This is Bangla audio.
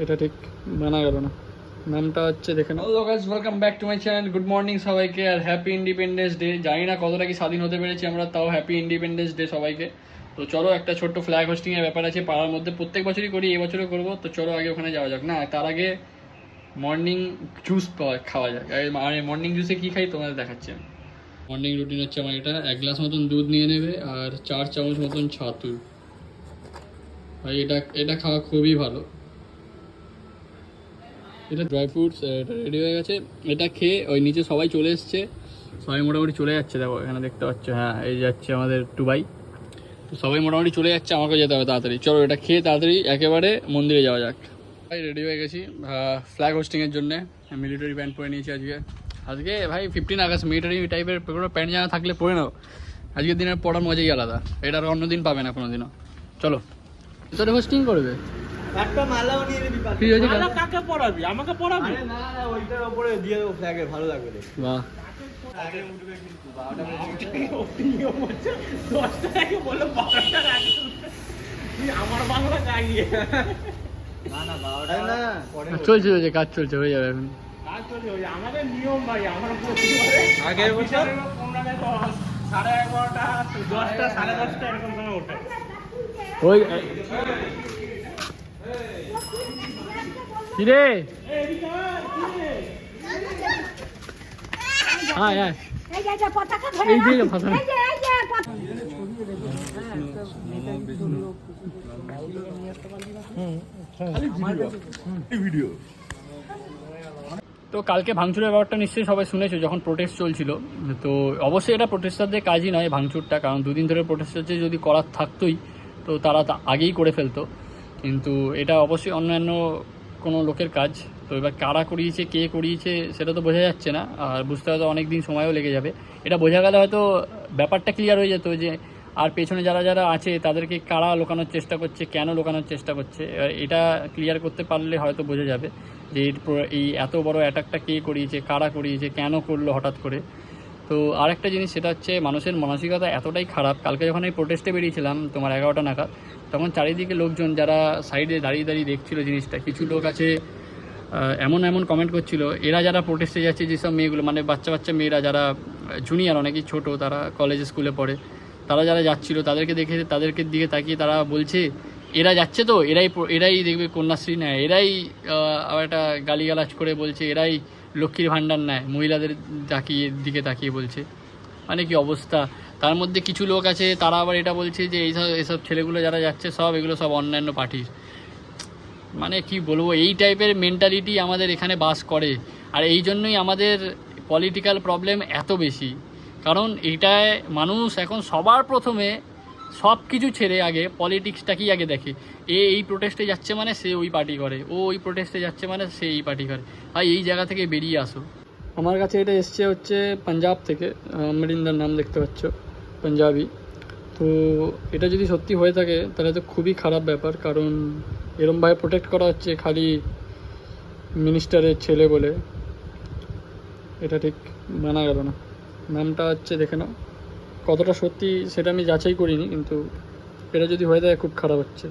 এটা ঠিক মানা গেল না। নামটা হচ্ছে দেখে নাও। Hello guys, welcome back to my channel. Good morning সবাইকে, আর হ্যাপি ইন্ডিপেন্ডেন্স ডে। জানি না কতটা কি স্বাধীন হতে পেরেছি আমরা, তাও হ্যাপি ইন্ডিপেন্ডেন্স ডে সবাইকে। তো চলো, একটা ছোট্ট ফ্ল্যাগ হোস্টিং এর ব্যাপার আছে পাড়ার মধ্যে, প্রত্যেক বছরই করি, এবছরও করবো। তো চলো আগে ওখানে যাওয়া যাক। না, তার আগে মর্নিং জুস খাওয়া যাক। আর মর্নিং জুসে কী খাই তোমাদের দেখাচ্ছি আমি। মর্নিং রুটিন হচ্ছে আমার এটা, 1 গ্লাস মতন দুধ নিয়ে নেবে আর 4 চামচ মতন ছাতু। ভাই এটা খাওয়া খুবই ভালো। এটা ড্রাই ফ্রুটস, এটা রেডি হয়ে গেছে। এটা খেয়ে ওই নিচে সবাই চলে এসছে, সবাই মোটামুটি চলে যাচ্ছে। দেখো এখানে দেখতে পাচ্ছ, হ্যাঁ এই যাচ্ছে আমাদের টুবাই। তো সবাই মোটামুটি চলে যাচ্ছে, আমাকেও যেতে হবে তাড়াতাড়ি। চলো এটা খেয়ে তাড়াতাড়ি একেবারে মন্দিরে যাওয়া যাক। ভাই রেডি হয়ে গেছি ফ্ল্যাগ হোস্টিংয়ের জন্যে। মিলিটারি প্যান্ট পরে নিয়েছি আজকে ভাই 15 আগস্ট, মিলিটারি টাইপের কোনো প্যান্ট জামা থাকলে পরে নাও। আজকের দিনের পড়ার মজাই আলাদা, এটা আর অন্য দিন পাবে না কোনো দিনও। চলো ভিতরে হোস্টিং করবে। একটা মালাও নিয়ে নিবি পাশে। কি হয়েছে? মালা কাকে পড়াবি? আমাকে পড়াবি? আরে না না, ওইটার উপরে দিয়ে দেবো ফ্ল্যাগের, ভালো লাগবে রে। বাহ, আগে উঠবে কিন্তু 12টা বেজে নিয়ম হচ্ছে 10 টাকা বলে 12 টাকা আগে উঠবে। তুই আমার বাংলা গাইয়ে। না না 12টা না পরে চলছে কাজ চলছে, হয়ে যাবে এখন। আসলে ওই আমাদের নিয়ম ভাই, আমরা প্রতিবারে আগের বছর 11:30, 10টা, 10:30 এরকম সময় ওঠে। ওই কিরে, হ্যাঁ হ্যাঁ এই যে ফাঁসা ভিডিও। তো কালকে ভাঙচুরের ব্যাপারটা নিশ্চয়ই সবাই শুনেছো, যখন প্রোটেস্ট চলছিল। তো অবশ্যই এটা প্রোটেস্টারদের কাজই নয় ভাঙচুরটা, কারণ দুদিন ধরে প্রোটেস্ট হচ্ছে, যদি করার থাকতোই তো তারা আগেই করে ফেলতো। কিন্তু এটা অবশ্যই অন্যান্য কোনো লোকের কাজ। তো এবার কারা করিয়েছে, কে করিয়েছে সেটা তো বোঝা যাচ্ছে না, আর বুঝতে হয়তো অনেক দিন সময়ও লেগে যাবে। এটা বোঝা গেলে হয়তো ব্যাপারটা ক্লিয়ার হয়ে যেত যে আর পেছনে যারা যারা আছে তাদেরকে কারা লোকানোর চেষ্টা করছে, কেন লোকানোর চেষ্টা করছে। এটা ক্লিয়ার করতে পারলে হয়তো বোঝা যাবে যে এই এত বড় অ্যাটাকটা কে করিয়েছে, কারা করিয়েছে, কেন করলো হঠাৎ করে। তো আরেকটা জিনিস, সেটা হচ্ছে মানুষের মানসিকতা এতটাই খারাপ। কালকে যখন এই প্রোটেস্টে বেরিয়েছিলাম তোমার 11টা নাগাদ, তখন চারিদিকে লোকজন যারা সাইডে দাঁড়িয়ে দাঁড়িয়ে দেখছিল জিনিসটা, কিছু লোক আছে এমন কমেন্ট করছিল, এরা যারা প্রোটেস্টে যাচ্ছে, যেসব মেয়েগুলো মানে বাচ্চা মেয়েরা যারা জুনিয়র, অনেকেই ছোট, তারা কলেজে স্কুলে পড়ে, তারা যারা যাচ্ছিল তাদেরকে দেখে, তাদেরকে দিকে তাকিয়ে তারা বলছে এরা যাচ্ছে তো এরাই দেখবে কন্যাশ্রী নেয়, এরাই আবার একটা গালিগালাজ করে বলছে এরাই লক্ষ্মীর ভাণ্ডার নেয়, মহিলাদের দিকে তাকিয়ে বলছে। মানে কি অবস্থা। তার মধ্যে কিছু লোক আছে তারা আবার এটা বলছে যে এইসব ছেলেগুলো যারা যাচ্ছে এগুলো সব অন্যান্য পার্টির। মানে কি বলবো, এই টাইপের মেন্টালিটি আমাদের এখানে বাস করে। আর এই জন্যই আমাদের পলিটিক্যাল প্রবলেম এত বেশি, কারণ এইটায় মানুষ এখন সবার প্রথমে সব কিছু ছেড়ে আগে পলিটিক্সটাকেই আগে দেখে। এই প্রোটেস্টে যাচ্ছে মানে সে ওই পার্টি করে, ওই প্রোটেস্টে যাচ্ছে মানে সে এই পার্টি করে। আর এই জায়গা থেকে বেরিয়ে আসো। আমার কাছে এটা এসছে হচ্ছে পাঞ্জাব থেকে, আমরিন্দার নাম দেখতে পাচ্ছ, পাঞ্জাবি। তো এটা যদি সত্যি হয়ে থাকে তাহলে তো খুবই খারাপ ব্যাপার, কারণ এরমভাবে প্রোটেক্ট করা হচ্ছে খালি মিনিস্টারের ছেলে বলে। এটা ঠিক মানা গেল না। নামটা হচ্ছে দেখে নাও, কতটা সত্যি সেটা আমি যাচাই করিনি, কিন্তু এটা যদি হয়ে থাকে খুব খারাপ হচ্ছে।